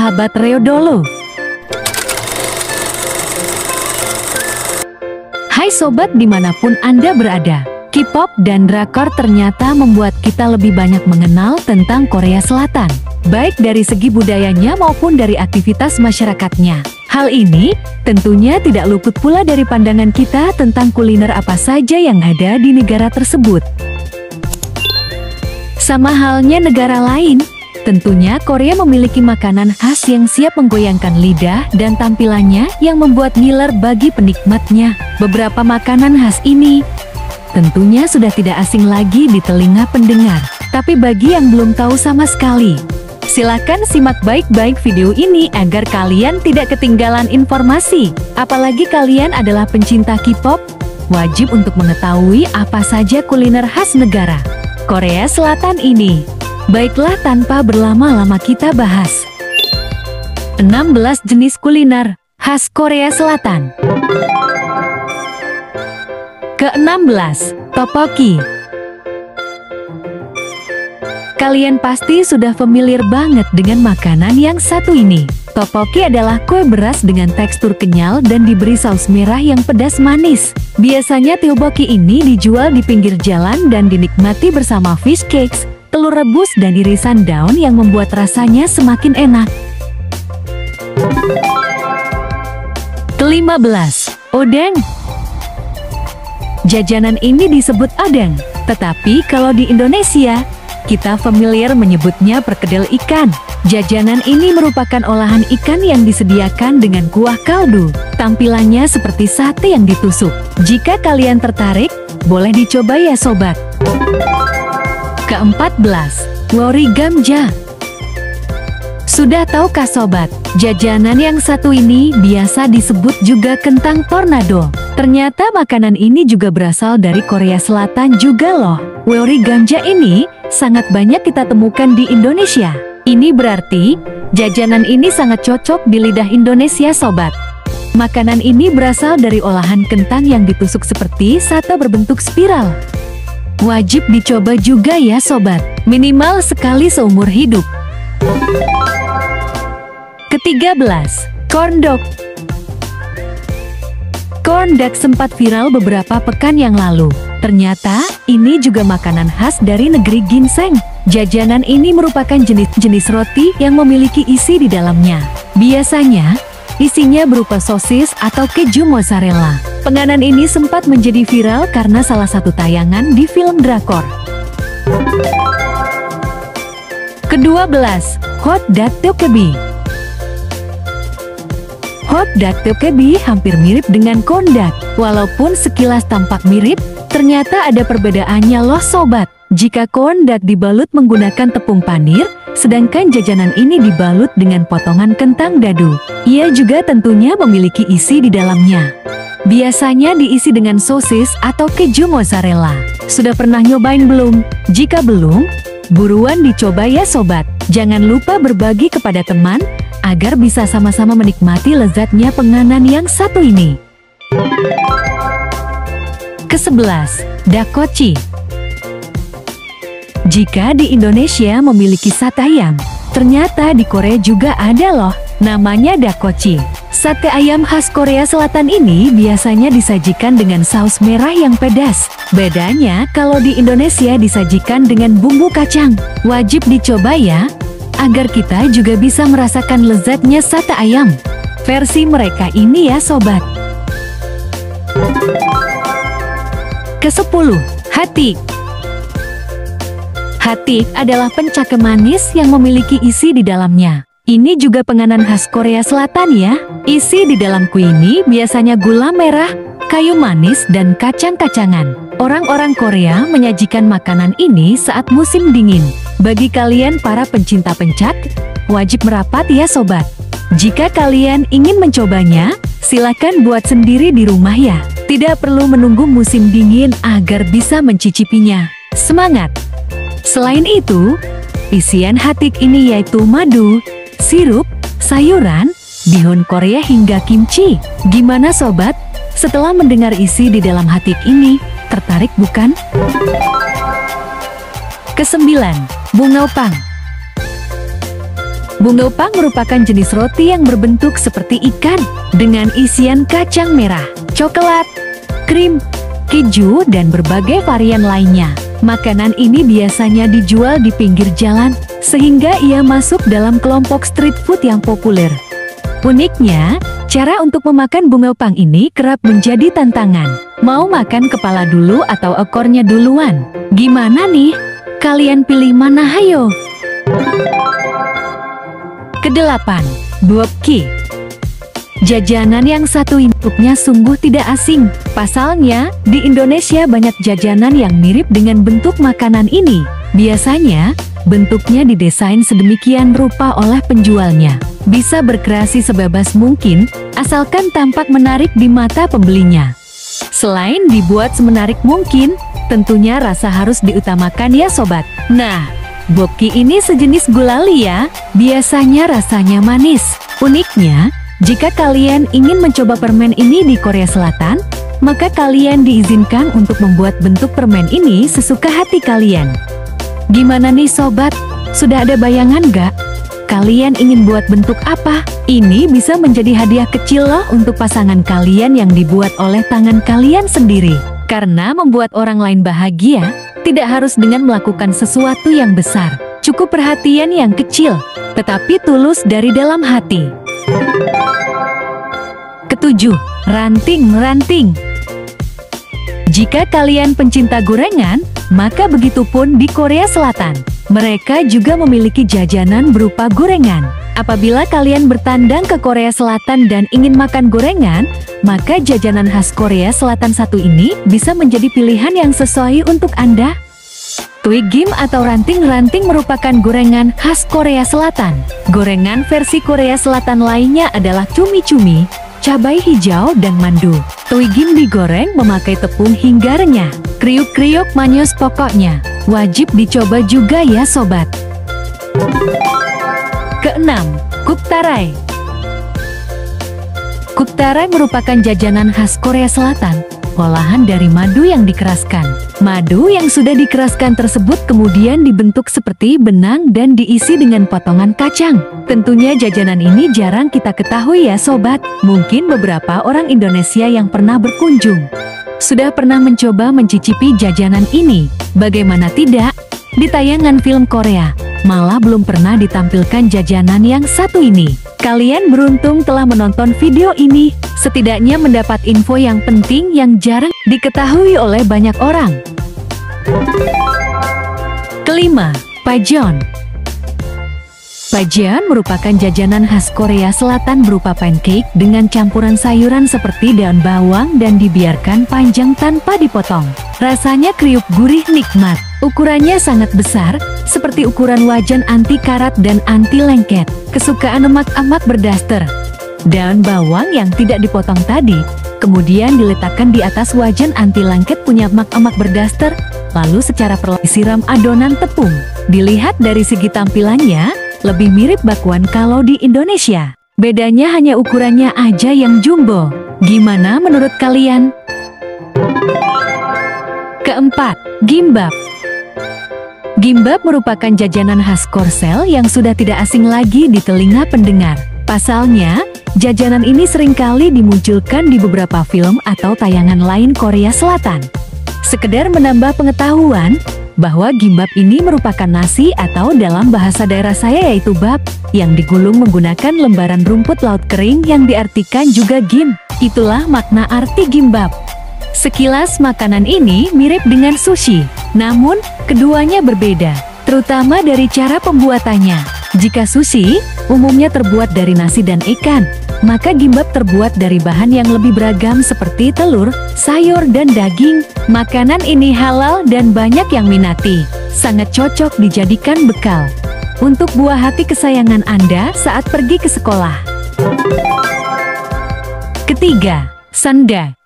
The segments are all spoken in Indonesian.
sahabat Reodolo. Hai sobat dimanapun Anda berada, K-pop dan drakor ternyata membuat kita lebih banyak mengenal tentang Korea Selatan, baik dari segi budayanya maupun dari aktivitas masyarakatnya. Hal ini tentunya tidak luput pula dari pandangan kita tentang kuliner apa saja yang ada di negara tersebut. Sama halnya negara lain, tentunya Korea memiliki makanan khas yang siap menggoyangkan lidah dan tampilannya yang membuat ngiler bagi penikmatnya. Beberapa makanan khas ini tentunya sudah tidak asing lagi di telinga pendengar. Tapi bagi yang belum tahu sama sekali, silakan simak baik-baik video ini agar kalian tidak ketinggalan informasi. Apalagi kalian adalah pencinta K-pop, wajib untuk mengetahui apa saja kuliner khas negara Korea Selatan ini. Baiklah tanpa berlama-lama kita bahas 16 jenis kuliner khas Korea Selatan. Ke-16, tteokbokki. Kalian pasti sudah familiar banget dengan makanan yang satu ini. Tteokbokki adalah kue beras dengan tekstur kenyal dan diberi saus merah yang pedas manis. Biasanya tteokbokki ini dijual di pinggir jalan dan dinikmati bersama fish cakes, telur rebus dan irisan daun yang membuat rasanya semakin enak. Ke-15, odeng. Jajanan ini disebut odeng, tetapi kalau di Indonesia, kita familiar menyebutnya perkedel ikan. Jajanan ini merupakan olahan ikan yang disediakan dengan kuah kaldu. Tampilannya seperti sate yang ditusuk. Jika kalian tertarik, boleh dicoba ya sobat. Ke-14, wori gamja. Sudah tahukah sobat, jajanan yang satu ini biasa disebut juga kentang tornado. Ternyata makanan ini juga berasal dari Korea Selatan juga loh. Wori gamja ini sangat banyak kita temukan di Indonesia. Ini berarti, jajanan ini sangat cocok di lidah Indonesia sobat. Makanan ini berasal dari olahan kentang yang ditusuk seperti sate berbentuk spiral. Wajib dicoba juga ya sobat, minimal sekali seumur hidup. Ke-13, corn dog. Corn dog sempat viral beberapa pekan yang lalu. Ternyata, ini juga makanan khas dari negeri ginseng. Jajanan ini merupakan jenis roti yang memiliki isi di dalamnya. Biasanya, isinya berupa sosis atau keju mozzarella. Penganan ini sempat menjadi viral karena salah satu tayangan di film drakor. Ke-12, hot dog tteokbokki. Hot dog tteokbokki hampir mirip dengan corn dog. Walaupun sekilas tampak mirip, ternyata ada perbedaannya loh sobat. Jika corn dog dibalut menggunakan tepung panir, sedangkan jajanan ini dibalut dengan potongan kentang dadu. Ia juga tentunya memiliki isi di dalamnya. Biasanya diisi dengan sosis atau keju mozzarella. Sudah pernah nyobain belum? Jika belum, buruan dicoba ya sobat. Jangan lupa berbagi kepada teman, agar bisa sama-sama menikmati lezatnya penganan yang satu ini. Ke-11, dakgochi. Jika di Indonesia memiliki sate ayam, ternyata di Korea juga ada loh, namanya dakgochi. Sate ayam khas Korea Selatan ini biasanya disajikan dengan saus merah yang pedas. Bedanya kalau di Indonesia disajikan dengan bumbu kacang. Wajib dicoba ya, agar kita juga bisa merasakan lezatnya sate ayam versi mereka ini ya sobat. Ke-10, hati. Hati adalah pencake manis yang memiliki isi di dalamnya. Ini juga penganan khas Korea Selatan ya. Isi di dalam kue ini biasanya gula merah, kayu manis, dan kacang-kacangan. Orang-orang Korea menyajikan makanan ini saat musim dingin. Bagi kalian para pencinta pencak, wajib merapat ya sobat. Jika kalian ingin mencobanya, silakan buat sendiri di rumah ya. Tidak perlu menunggu musim dingin agar bisa mencicipinya. Semangat! Selain itu, isian hatik ini yaitu madu, sirup, sayuran, bihun Korea hingga kimchi. Gimana sobat? Setelah mendengar isi di dalam hatik ini, tertarik bukan? Ke-9, bungaopang. Bungeopang merupakan jenis roti yang berbentuk seperti ikan, dengan isian kacang merah, coklat, krim, keju, dan berbagai varian lainnya. Makanan ini biasanya dijual di pinggir jalan, sehingga ia masuk dalam kelompok street food yang populer. Uniknya, cara untuk memakan bungeopang ini kerap menjadi tantangan. Mau makan kepala dulu atau ekornya duluan? Gimana nih? Kalian pilih mana, hayo? Kedelapan, Bopki. Jajanan yang satu ini bentuknya sungguh tidak asing. Pasalnya, di Indonesia banyak jajanan yang mirip dengan bentuk makanan ini. Biasanya, bentuknya didesain sedemikian rupa oleh penjualnya. Bisa berkreasi sebebas mungkin, asalkan tampak menarik di mata pembelinya. Selain dibuat semenarik mungkin, tentunya rasa harus diutamakan ya sobat. Nah, Bopki ini sejenis gulali ya, biasanya rasanya manis. Uniknya, jika kalian ingin mencoba permen ini di Korea Selatan, maka kalian diizinkan untuk membuat bentuk permen ini sesuka hati kalian. Gimana nih sobat? Sudah ada bayangan gak? Kalian ingin buat bentuk apa? Ini bisa menjadi hadiah kecil loh untuk pasangan kalian yang dibuat oleh tangan kalian sendiri. Karena membuat orang lain bahagia, tidak harus dengan melakukan sesuatu yang besar. Cukup perhatian yang kecil, tetapi tulus dari dalam hati. Ketujuh, ranting-ranting. Jika kalian pencinta gorengan, maka begitupun di Korea Selatan. Mereka juga memiliki jajanan berupa gorengan. Apabila kalian bertandang ke Korea Selatan dan ingin makan gorengan, maka jajanan khas Korea Selatan satu ini bisa menjadi pilihan yang sesuai untuk Anda. Twigim atau ranting-ranting merupakan gorengan khas Korea Selatan. Gorengan versi Korea Selatan lainnya adalah cumi-cumi, cabai hijau, dan mandu. Twigim digoreng memakai tepung hingga renyah. Kriuk-kriuk manis pokoknya. Wajib dicoba juga ya sobat. Keenam, Kuktarai. Kuktarai merupakan jajanan khas Korea Selatan. Olahan dari madu yang dikeraskan. Madu yang sudah dikeraskan tersebut kemudian dibentuk seperti benang dan diisi dengan potongan kacang. Tentunya jajanan ini jarang kita ketahui ya sobat. Mungkin beberapa orang Indonesia yang pernah berkunjung sudah pernah mencoba mencicipi jajanan ini. Bagaimana tidak? Di tayangan film Korea, malah belum pernah ditampilkan jajanan yang satu ini. Kalian beruntung telah menonton video ini. Setidaknya mendapat info yang penting yang jarang diketahui oleh banyak orang. Kelima, Pajeon. Pajeon merupakan jajanan khas Korea Selatan berupa pancake dengan campuran sayuran seperti daun bawang dan dibiarkan panjang tanpa dipotong. Rasanya kriuk gurih nikmat. Ukurannya sangat besar, seperti ukuran wajan anti karat dan anti lengket. Kesukaan emak-emak berdaster. Daun bawang yang tidak dipotong tadi, kemudian diletakkan di atas wajan anti lengket punya emak-emak berdaster, lalu secara perlahan disiram adonan tepung. Dilihat dari segi tampilannya, lebih mirip bakwan kalau di Indonesia. Bedanya hanya ukurannya aja yang jumbo. Gimana menurut kalian? Keempat, Gimbap. Gimbap merupakan jajanan khas Korsel yang sudah tidak asing lagi di telinga pendengar. Pasalnya, jajanan ini seringkali dimunculkan di beberapa film atau tayangan lain Korea Selatan. Sekedar menambah pengetahuan, bahwa gimbap ini merupakan nasi atau dalam bahasa daerah saya yaitu bap, yang digulung menggunakan lembaran rumput laut kering yang diartikan juga gim. Itulah makna arti gimbap. Sekilas makanan ini mirip dengan sushi, namun keduanya berbeda, terutama dari cara pembuatannya. Jika sushi umumnya terbuat dari nasi dan ikan, maka gimbap terbuat dari bahan yang lebih beragam seperti telur, sayur, dan daging. Makanan ini halal dan banyak yang minati. Sangat cocok dijadikan bekal untuk buah hati kesayangan Anda saat pergi ke sekolah. Ketiga, Sundae.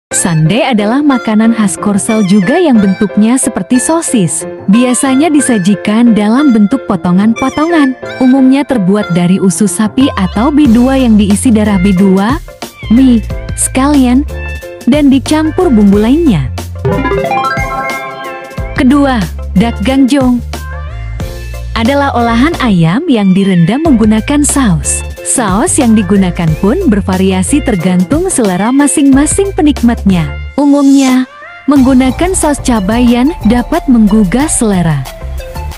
Sundae adalah makanan khas Korsel juga yang bentuknya seperti sosis. Biasanya disajikan dalam bentuk potongan-potongan. Umumnya terbuat dari usus sapi atau B2 yang diisi darah B2, mie, sekalian, dan dicampur bumbu lainnya. Kedua, Dakganjong. adalah olahan ayam yang direndam menggunakan saus. Saus yang digunakan pun bervariasi tergantung selera masing-masing penikmatnya. Umumnya, menggunakan saus cabai yang dapat menggugah selera.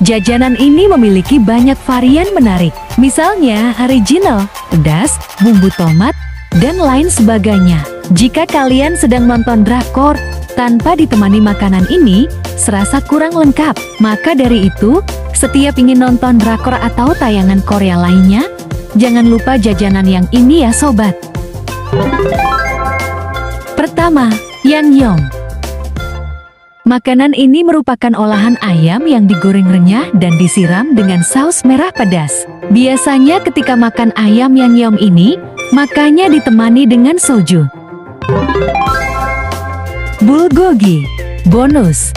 Jajanan ini memiliki banyak varian menarik, misalnya original, pedas, bumbu tomat, dan lain sebagainya. Jika kalian sedang nonton drakor, tanpa ditemani makanan ini, serasa kurang lengkap. Maka dari itu, setiap ingin nonton drakor atau tayangan Korea lainnya, jangan lupa jajanan yang ini ya sobat. Pertama, Yangnyeom. Makanan ini merupakan olahan ayam yang digoreng renyah dan disiram dengan saus merah pedas. Biasanya ketika makan ayam Yangnyeom ini, makannya ditemani dengan soju. Bulgogi. Bonus.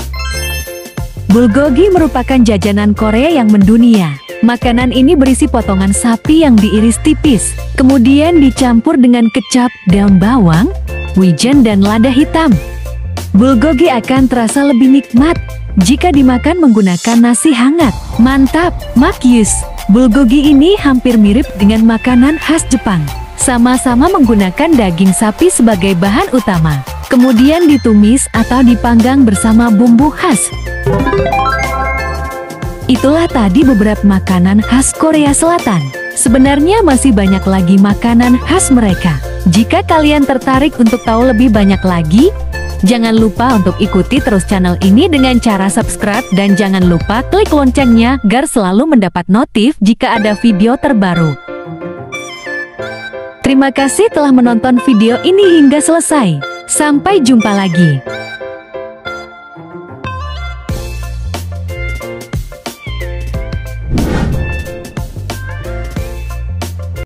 Bulgogi merupakan jajanan Korea yang mendunia. Makanan ini berisi potongan sapi yang diiris tipis, kemudian dicampur dengan kecap, daun bawang, wijen dan lada hitam. Bulgogi akan terasa lebih nikmat jika dimakan menggunakan nasi hangat. Mantap, makyus! Bulgogi ini hampir mirip dengan makanan khas Jepang. Sama-sama menggunakan daging sapi sebagai bahan utama, kemudian ditumis atau dipanggang bersama bumbu khas. Itulah tadi beberapa makanan khas Korea Selatan. Sebenarnya masih banyak lagi makanan khas mereka. Jika kalian tertarik untuk tahu lebih banyak lagi, jangan lupa untuk ikuti terus channel ini dengan cara subscribe dan jangan lupa klik loncengnya agar selalu mendapat notif jika ada video terbaru. Terima kasih telah menonton video ini hingga selesai. Sampai jumpa lagi.